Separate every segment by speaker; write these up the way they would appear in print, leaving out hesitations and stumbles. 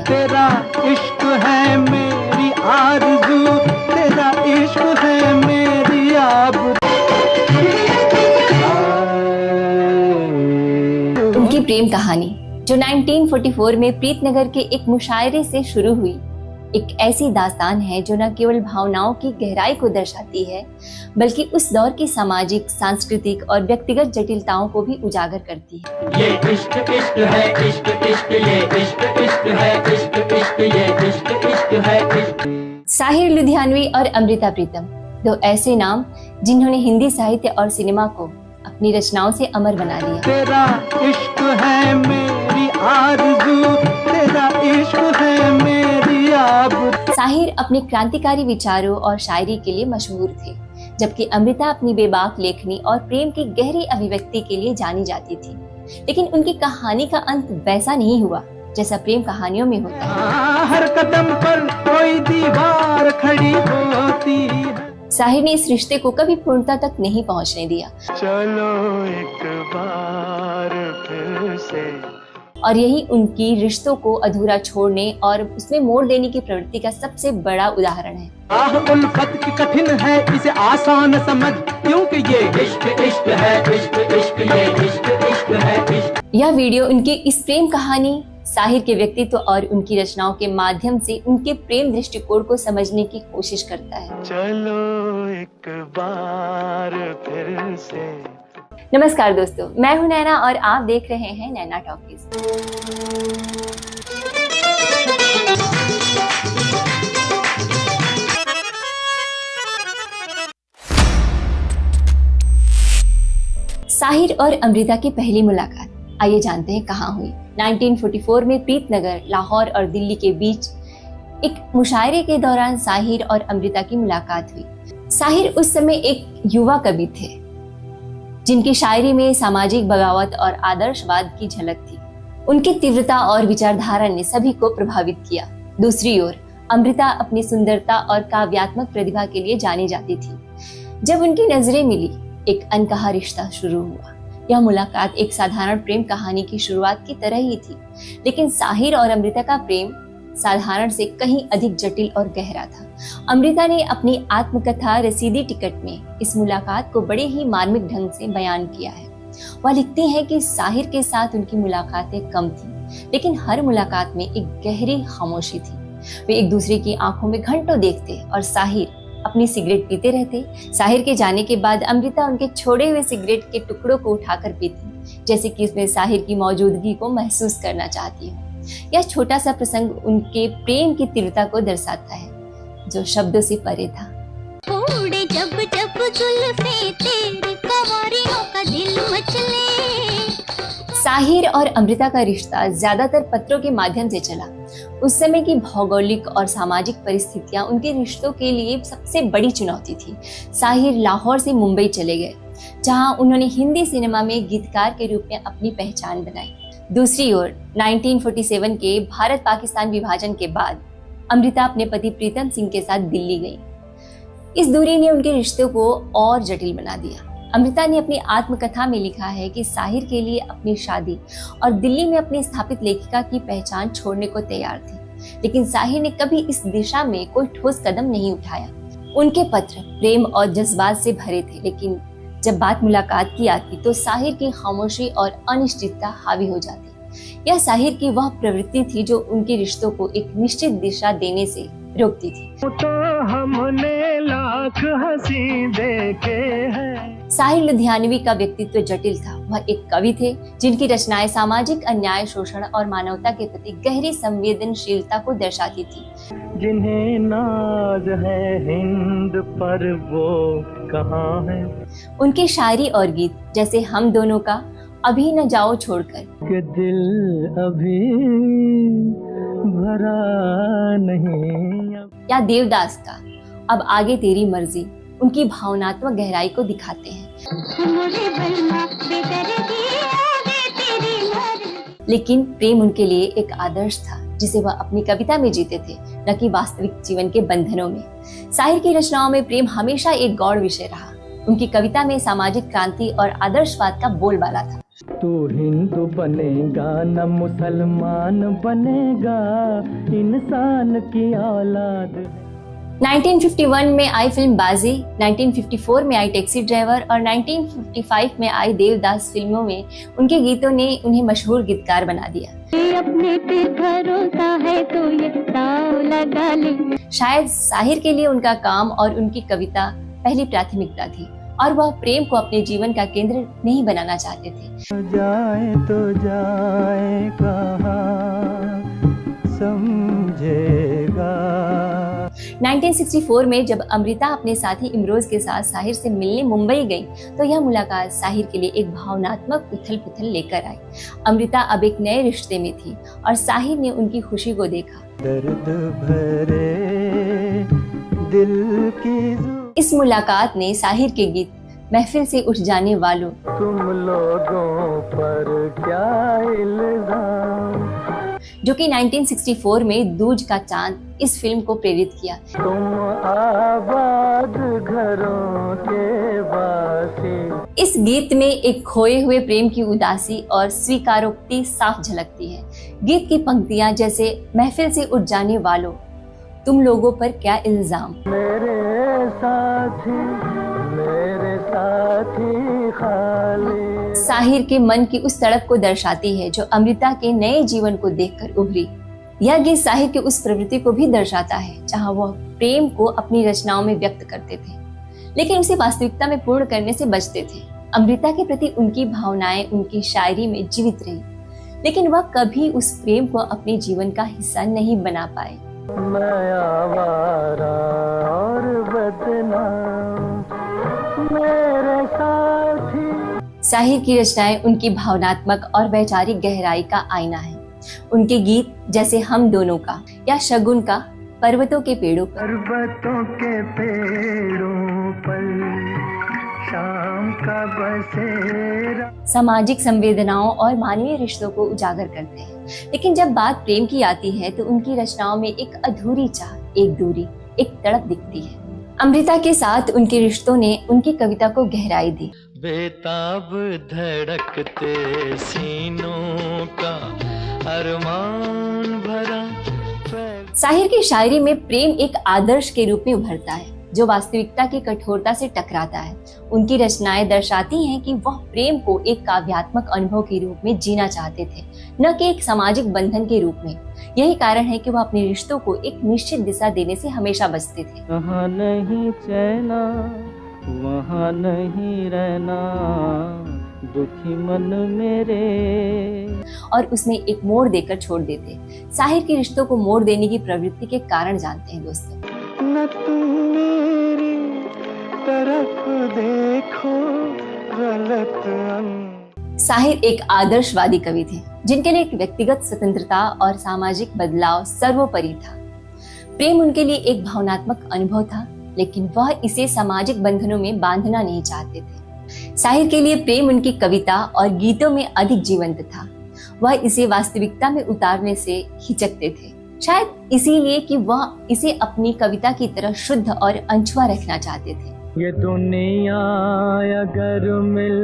Speaker 1: तेरा इश्क है मेरी आरज़ू, तेरा इश्क है मेरी आबरू।
Speaker 2: उनकी प्रेम कहानी जो 1944 में प्रीतनगर के एक मुशायरे से शुरू हुई, एक ऐसी दास्तान है जो न केवल भावनाओं की गहराई को दर्शाती है बल्कि उस दौर की सामाजिक, सांस्कृतिक और व्यक्तिगत जटिलताओं को भी उजागर करती है।
Speaker 1: ये इश्क इश्क है, इश्क इश्क, ये इश्क इश्क है, इश्क इश्क, ये इश्क इश्क है, इश्क।
Speaker 2: साहिर लुधियानवी और अमृता प्रीतम, दो ऐसे नाम जिन्होंने हिंदी साहित्य और सिनेमा को अपनी रचनाओं से अमर बना दिया।
Speaker 1: तेरा इश्क है मेरी आरज़ू, तेरा इश्क है मेरी आबरू।
Speaker 2: साहिर अपने क्रांतिकारी विचारों और शायरी के लिए मशहूर थे, जबकि अमृता अपनी बेबाक लेखनी और प्रेम की गहरी अभिव्यक्ति के लिए जानी जाती थी। लेकिन उनकी कहानी का अंत वैसा नहीं हुआ जैसा प्रेम कहानियों में होता है।
Speaker 1: हर कदम पर कोई दीवार खड़ी होती है।
Speaker 2: साहिर ने इस रिश्ते को कभी पूर्णता तक नहीं पहुंचने दिया।
Speaker 1: चलो एक बार फिर से।
Speaker 2: और यही उनकी रिश्तों को अधूरा छोड़ने और उसमें मोड़ देने की प्रवृत्ति का सबसे बड़ा उदाहरण है।
Speaker 1: उल्फत की कठिन है, इसे आसान समझ, क्योंकि ये इश्क इश्क है, इश्क इश्क, ये इश्क इश्क है, इश्क।
Speaker 2: यह वीडियो उनकी इस प्रेम कहानी, साहिर के व्यक्तित्व और उनकी रचनाओं के माध्यम से उनके प्रेम दृष्टिकोण को समझने की कोशिश करता है।
Speaker 1: चलो एक बार फिर से।
Speaker 2: नमस्कार दोस्तों, मैं हूं नैना और आप देख रहे हैं नैना टॉकीज। साहिर और अमृता की पहली मुलाकात, आइए जानते हैं कहाँ हुई। 1944 में प्रीतनगर, लाहौर और दिल्ली के बीच एक मुशायरे के दौरान साहिर और अमृता की मुलाकात हुई। साहिर उस समय एक युवा कवि थे जिनकी शायरी में सामाजिक बगावत और आदर्शवाद की झलक थी। उनकी तीव्रता और विचारधारा ने सभी को प्रभावित किया। दूसरी ओर अमृता अपनी सुंदरता और काव्यात्मक प्रतिभा के लिए जानी जाती थी। जब उनकी नजरें मिली, एक अनकहा रिश्ता शुरू हुआ। यह मुलाकात एक साधारण प्रेम कहानी की शुरुआत की तरह ही थी, लेकिन साहिर और अमृता का प्रेम साधारण से कहीं अधिक जटिल और गहरा था। अमृता ने अपनी आत्मकथा रसीदी टिकट में इस मुलाकात को बड़े ही मार्मिक ढंग से बयान किया है। वह लिखती हैं कि साहिर के साथ उनकी मुलाकातें कम थी, लेकिन हर मुलाकात में एक गहरी खामोशी थी। वे एक दूसरे की आंखों में घंटों देखते और साहिर अपनी सिगरेट पीते रहते। साहिर के जाने के बाद अमृता उनके छोड़े हुए सिगरेट के टुकड़ों को उठाकर पीती, जैसे कि उसमें साहिर की मौजूदगी को महसूस करना चाहती हो। यह छोटा सा प्रसंग उनके प्रेम की तीव्रता को दर्शाता है, जो शब्दों से परे था।
Speaker 3: जब जब जुल्फे तेरी कवारियों का दिल मचले।
Speaker 2: साहिर और अमृता का रिश्ता ज्यादातर पत्रों के माध्यम से चला। उस समय की भौगोलिक और सामाजिक परिस्थितियां उनके रिश्तों के लिए सबसे बड़ी चुनौती थी। साहिर लाहौर से मुंबई चले गए, जहां उन्होंने हिंदी सिनेमा में गीतकार के रूप में अपनी पहचान बनाई। दूसरी ओर 1947 के भारत पाकिस्तान विभाजन के बाद अमृता अपने पति प्रीतम सिंह के साथ दिल्ली गई। इस दूरी ने उनके रिश्तों को और जटिल बना दिया। अमृता ने अपनी आत्मकथा में लिखा है कि साहिर के लिए अपनी शादी और दिल्ली में अपनी स्थापित लेखिका की पहचान छोड़ने को तैयार थी, लेकिन साहिर ने कभी इस दिशा में कोई ठोस कदम नहीं उठाया। उनके पत्र प्रेम और जज्बात से भरे थे, लेकिन जब बात मुलाकात की आती तो साहिर की खामोशी और अनिश्चितता हावी हो जाती। यह साहिर की वह प्रवृत्ति थी जो उनके रिश्तों को एक निश्चित दिशा देने से रोकती थी।
Speaker 1: तो हमने लाख हंसी देखे हैं।
Speaker 2: साहिर लुधियानवी का व्यक्तित्व जटिल था। वह एक कवि थे जिनकी रचनाएं सामाजिक अन्याय, शोषण और मानवता के प्रति गहरी संवेदनशीलता को दर्शाती थी।
Speaker 1: जिन्हें नाज है हिंद पर, वो कहाँ है।
Speaker 2: उनकी शायरी और गीत जैसे हम दोनों का अभी न जाओ छोड़कर,
Speaker 1: कि दिल अभी भरा नहीं,
Speaker 2: या देवदास का अब आगे तेरी मर्जी, उनकी भावनात्मक गहराई को दिखाते हैं। लेकिन प्रेम उनके लिए एक आदर्श था जिसे वह अपनी कविता में जीते थे, न कि वास्तविक जीवन के बंधनों में। साहिर की रचनाओं में प्रेम हमेशा एक गौड़ विषय रहा। उनकी कविता में सामाजिक क्रांति और आदर्शवाद का बोलबाला था।
Speaker 1: तू हिंदू बनेगा न मुसलमान बनेगा, इंसान की औलाद।
Speaker 2: 1951 में आई फिल्म बाजी, 1954 में आई टैक्सी ड्राइवर और 1955 में आई देवदास फिल्मों में उनके गीतों ने उन्हें मशहूर गीतकार बना दिया।
Speaker 3: अपने पे भरोसा है तो ये दाव लगा ले।
Speaker 2: शायद साहिर के लिए उनका काम और उनकी कविता पहली प्राथमिकता थी और वह प्रेम को अपने जीवन का केंद्र नहीं बनाना चाहते थे।
Speaker 1: जाए तो जाए कहाँ समझेगा।
Speaker 2: 1964 में जब अमृता अपने साथी इमरोज के साथ साहिर से मिलने मुंबई गई तो यह मुलाकात साहिर के लिए एक भावनात्मक उथल पुथल लेकर आई। अमृता अब एक नए रिश्ते में थी और साहिर ने उनकी खुशी को देखा।
Speaker 1: दर्द भरे दिल की
Speaker 2: इस मुलाकात ने साहिर के गीत महफिल से उठ जाने वालों,
Speaker 1: तुम लोगों पर क्या इल्जाम,
Speaker 2: जो कि 1964 में दूज का चांद, इस फिल्म को प्रेरित किया।
Speaker 1: तुम आबाद घरों के वासी।
Speaker 2: इस गीत में एक खोए हुए प्रेम की उदासी और स्वीकारोक्ति साफ झलकती है। गीत की पंक्तियां जैसे महफिल से उठ जाने वालों, तुम लोगों पर क्या इल्जाम,
Speaker 1: मेरे साथी खाली।
Speaker 2: साहिर के मन की उस तड़प को दर्शाती है जो अमृता के नए जीवन को देखकर उभरी। यह गीत साहिर की उस प्रवृत्ति को भी दर्शाता है जहां वह प्रेम को अपनी रचनाओं में व्यक्त करते थे, लेकिन उसे वास्तविकता में पूर्ण करने से बचते थे। अमृता के प्रति उनकी भावनाएं उनकी शायरी में जीवित रही, लेकिन वह कभी उस प्रेम को अपने जीवन का हिस्सा नहीं बना पाए।
Speaker 1: मैं आवारा और बदनाम, मेरे साथी।
Speaker 2: साहिर की रचनाएं उनकी भावनात्मक और वैचारिक गहराई का आईना है। उनके गीत जैसे हम दोनों का या शगुन का पर्वतों के पेड़ों पर, शाम का बसेरा, सामाजिक संवेदनाओं और मानवीय रिश्तों को उजागर करते हैं। लेकिन जब बात प्रेम की आती है तो उनकी रचनाओं में एक अधूरी चाह, एक दूरी, एक तड़प दिखती है। अमृता के साथ उनके रिश्तों ने उनकी कविता को गहराई दी।
Speaker 1: बेताब धड़कते सीनों का अरमान भरा।
Speaker 2: साहिर की शायरी में प्रेम एक आदर्श के रूप में उभरता है जो वास्तविकता की कठोरता से टकराता है। उनकी रचनाएं दर्शाती हैं कि वह प्रेम को एक काव्यात्मक अनुभव के रूप में जीना चाहते थे, न कि एक सामाजिक बंधन के रूप में। यही कारण है कि वह अपने रिश्तों को एक निश्चित दिशा देने से हमेशा बचते थे।
Speaker 1: कहाँ नहीं चैना वहाँ नहीं रहना, दुखी मन मेरे।
Speaker 2: और उसमें एक मोड़ देकर छोड़ देते। साहिर के रिश्तों को मोड़ देने की प्रवृत्ति के कारण जानते हैं दोस्तों।
Speaker 1: न तुम मेरी तरफ देखो गलत।
Speaker 2: साहिर एक आदर्शवादी कवि थे जिनके लिए एक व्यक्तिगत स्वतंत्रता और सामाजिक बदलाव सर्वोपरि था। प्रेम उनके लिए एक भावनात्मक अनुभव था, लेकिन वह इसे सामाजिक बंधनों में बांधना नहीं चाहते थे। साहिर के लिए प्रेम उनकी कविता और गीतों में अधिक जीवंत था। वह इसे वास्तविकता में उतारने से हिचकते थे, शायद इसीलिए कि वह इसे अपनी कविता की तरह शुद्ध और अनछुआ रखना चाहते थे।
Speaker 1: ये दुनिया अगर मिल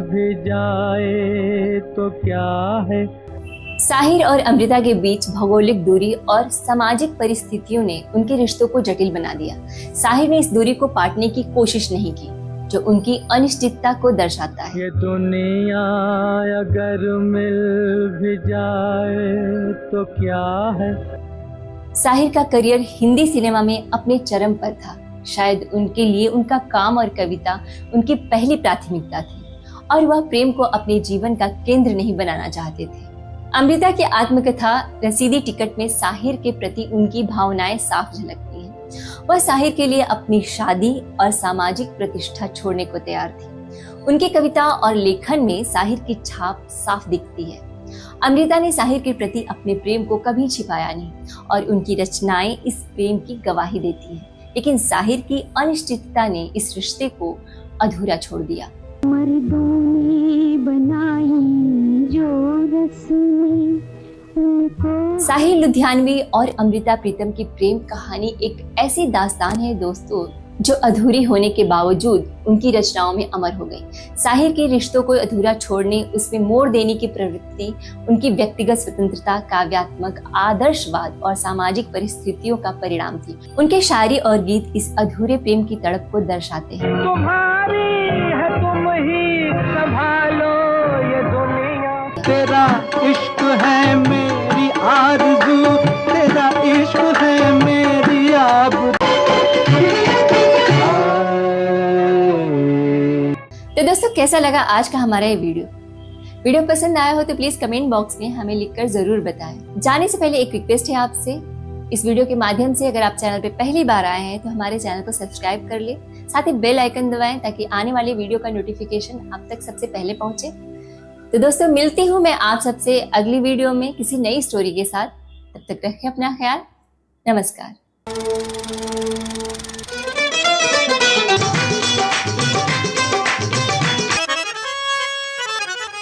Speaker 1: भी जाए तो क्या है।
Speaker 2: साहिर और अमृता के बीच भौगोलिक दूरी और सामाजिक परिस्थितियों ने उनके रिश्तों को जटिल बना दिया। साहिर ने इस दूरी को पाटने की कोशिश नहीं की, जो उनकी अनिश्चितता को दर्शाता है।
Speaker 1: ये दुनिया अगर मिल भी जाए तो क्या है।
Speaker 2: साहिर का करियर हिंदी सिनेमा में अपने चरम पर था। शायद उनके लिए उनका काम और कविता उनकी पहली प्राथमिकता थी और वह प्रेम को अपने जीवन का केंद्र नहीं बनाना चाहते थे। अमृता की आत्मकथा रसीदी टिकट में साहिर के प्रति उनकी भावनाएं साफ झलकती हैं। वह साहिर के लिए अपनी शादी और सामाजिक प्रतिष्ठा छोड़ने को तैयार थी। उनकी कविता और लेखन में साहिर की छाप साफ दिखती है। अमृता ने साहिर के प्रति अपने प्रेम को कभी छिपाया नहीं और उनकी रचनाएं इस प्रेम की गवाही देती हैं। लेकिन साहिर की अनिश्चितता ने इस रिश्ते को अधूरा छोड़ दिया।
Speaker 3: मर्दों ने बनाई जो रस्में उनको।
Speaker 2: साहिर लुधियानवी और अमृता प्रीतम की प्रेम कहानी एक ऐसी दास्तान है दोस्तों जो अधूरी होने के बावजूद उनकी रचनाओं में अमर हो गई। साहिर के रिश्तों को अधूरा छोड़ने, उसमें मोड़ देने की प्रवृत्ति उनकी व्यक्तिगत स्वतंत्रता, काव्यात्मक आदर्शवाद और सामाजिक परिस्थितियों का परिणाम थी। उनके शायरी और गीत इस अधूरे प्रेम की तड़प को दर्शाते हैं।
Speaker 1: तुम्हारी है तुम ही संभालो ये दुनिया, तेरा इश्क है मेरी आरज़ू, तेरा इश्क है मेरी आबरू।
Speaker 2: तो दोस्तों, कैसा लगा आज का हमारा ये वीडियो पसंद आया हो तो प्लीज कमेंट बॉक्स में हमें लिखकर जरूर बताएं। जाने से पहले एक रिक्वेस्ट है आपसे, इस वीडियो के माध्यम से अगर आप चैनल पे पहली बार आए हैं तो हमारे चैनल को सब्सक्राइब कर ले, साथ ही बेल आइकन दबाएं ताकि आने वाले वीडियो का नोटिफिकेशन आप तक सबसे पहले पहुंचे। तो दोस्तों, मिलती हूँ मैं आप सबसे अगली वीडियो में किसी नई स्टोरी के साथ। तब तक रखें अपना ख्याल। नमस्कार।